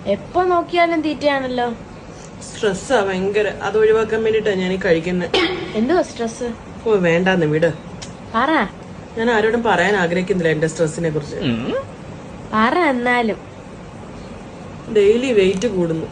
എപ്പോ നോക്കിയാലും തീറ്റയാണല്ലോ. സ്ട്രെസ്സാ ഭയങ്കര. അത് ഒഴിവാക്കാൻ വേണ്ടിട്ടാ ഞാൻ ഈ കഴിക്കുന്നത്. എന്തുവാ സ്ട്രെസ്? ഓ വേണ്ടാന്ന് വിട്. പറ. ഞാൻ ആരോടും പറയാൻ ആഗ്രഹിക്കുന്നില്ല എന്റെ സ്ട്രെസ്സിനെ കുറിച്ച്. പറ എന്നാലും. ഡെയിലി വെയിറ്റ് കൂടുന്നു.